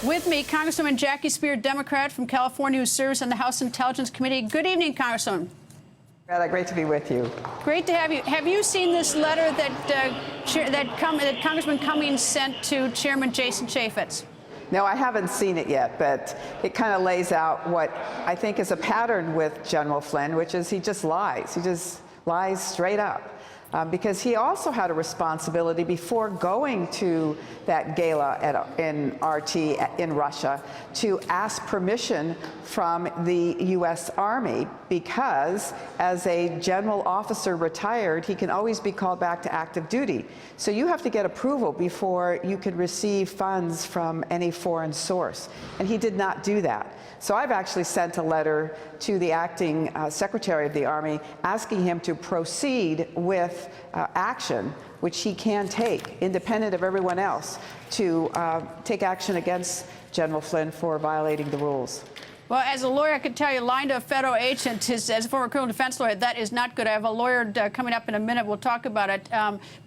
With me, Congresswoman Jackie Speier, Democrat from California, who serves on the House Intelligence Committee. Good evening, Congresswoman. Greta, great to be with you. Great to have you. Have you seen this letter that Congressman Cummings sent to Chairman Jason Chaffetz? No, I haven't seen it yet, but it kind of lays out what I think is a pattern with General Flynn, which is he just lies. He just lies straight up. Because he also had a responsibility before going to that gala in RT in Russia to ask permission from the U.S. Army, because as a general officer retired, he can always be called back to active duty. So you have to get approval before you can receive funds from any foreign source. And he did not do that. So I've actually sent a letter to the acting Secretary of the Army asking him to proceed with action, which he can take, independent of everyone else, to take action against General Flynn for violating the rules. Well, as a lawyer, I can tell you, lying to a federal agent, as a former criminal defense lawyer, that is not good. I have a lawyer coming up in a minute. We'll talk about it.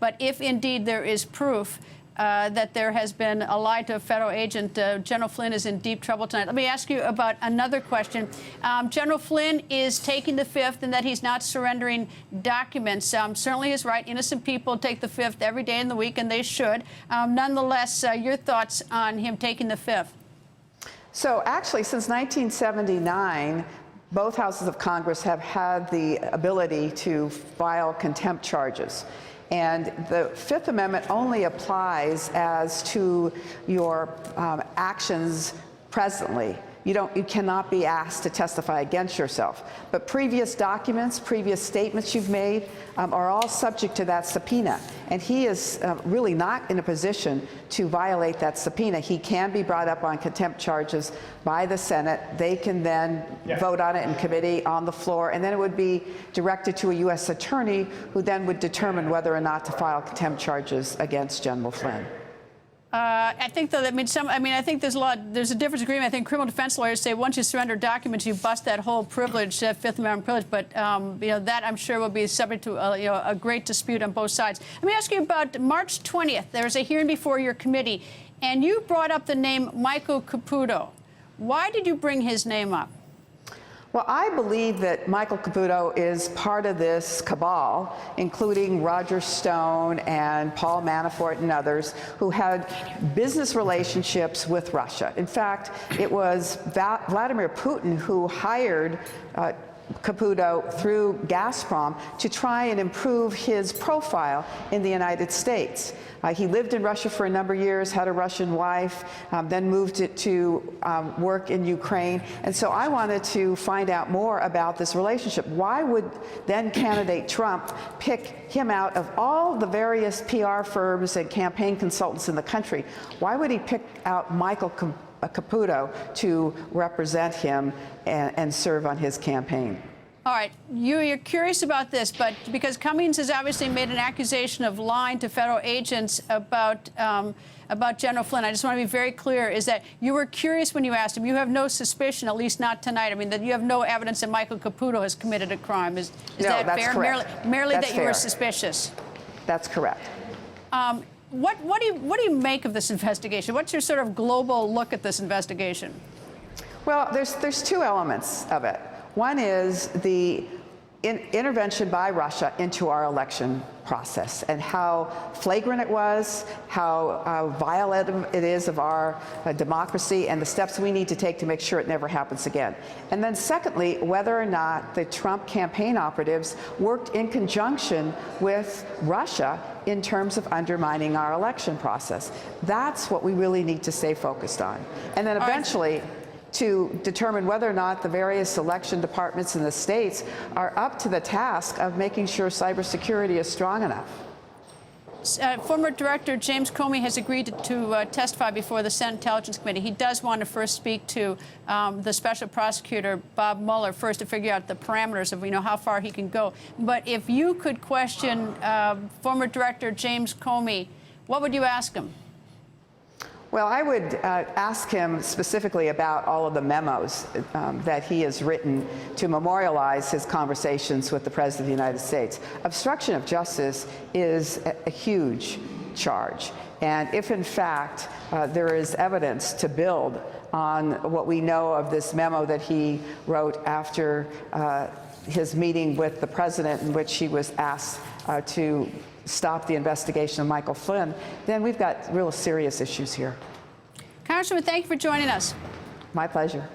But if indeed there is proof that there has been a lie to a federal agent, General Flynn is in deep trouble tonight. Let me ask you about another question. General Flynn is taking the fifth, and that he's not surrendering documents. Certainly is right. Innocent people take the fifth every day in the week, and they should. Nonetheless, your thoughts on him taking the fifth? So actually, since 1979, both houses of Congress have had the ability to file contempt charges. And the Fifth Amendment only applies as to your actions presently. You cannot be asked to testify against yourself. But previous documents, previous statements you've made are all subject to that subpoena. And he is really not in a position to violate that subpoena. He can be brought up on contempt charges by the Senate. They can then vote on it in committee on the floor, and then it would be directed to a U.S. attorney who then would determine whether or not to file contempt charges against General Flynn. I think, though, I think there's a difference in agreement. I think criminal defense lawyers say once you surrender documents, you bust that whole privilege, Fifth Amendment privilege. But that I'm sure will be subject to a great dispute on both sides. Let me ask you about March 20th. There was a hearing before your committee, and you brought up the name Michael Caputo. Why did you bring his name up? Well, I believe that Michael Caputo is part of this cabal, including Roger Stone and Paul Manafort and others, who had business relationships with Russia. In fact, it was Vladimir Putin who hired Caputo through Gazprom to try and improve his profile in the United States. He lived in Russia for a number of years, had a Russian wife, then moved to work in Ukraine. And so I wanted to find out more about this relationship. Why would then candidate Trump pick him out of all the various PR firms and campaign consultants in the country? Why would he pick out Michael Caputo to represent him and serve on his campaign? All right, you're curious about this, but because Cummings has obviously made an accusation of lying to federal agents about General Flynn, I just want to be very clear, is that you were curious when you asked him. You have no suspicion, at least not tonight. I mean, that you have no evidence that Michael Caputo has committed a crime. Is that fair? Correct. Merely that's that fair. You were suspicious. That's correct. What do you make of this investigation? What's your sort of global look at this investigation? Well, there's two elements of it. One is the intervention by Russia into our election process and how flagrant it was, how violative it is of our democracy, and the steps we need to take to make sure it never happens again. And then secondly, whether or not the Trump campaign operatives worked in conjunction with Russia in terms of undermining our election process. That's what we really need to stay focused on. And then eventually, to determine whether or not the various election departments in the states are up to the task of making sure cybersecurity is strong enough. Former Director James Comey has agreed to testify before the Senate Intelligence Committee. He does want to first speak to the Special Prosecutor Bob Mueller first to figure out the parameters of how far he can go. But if you could question former Director James Comey, what would you ask him? Well, I would ask him specifically about all of the memos that he has written to memorialize his conversations with the President of the United States. Obstruction of justice is a huge charge. And if, in fact, there is evidence to build on what we know of this memo that he wrote after his meeting with the president, in which he was asked to stop the investigation of Michael Flynn, then we've got real serious issues here. Congresswoman, thank you for joining us. My pleasure.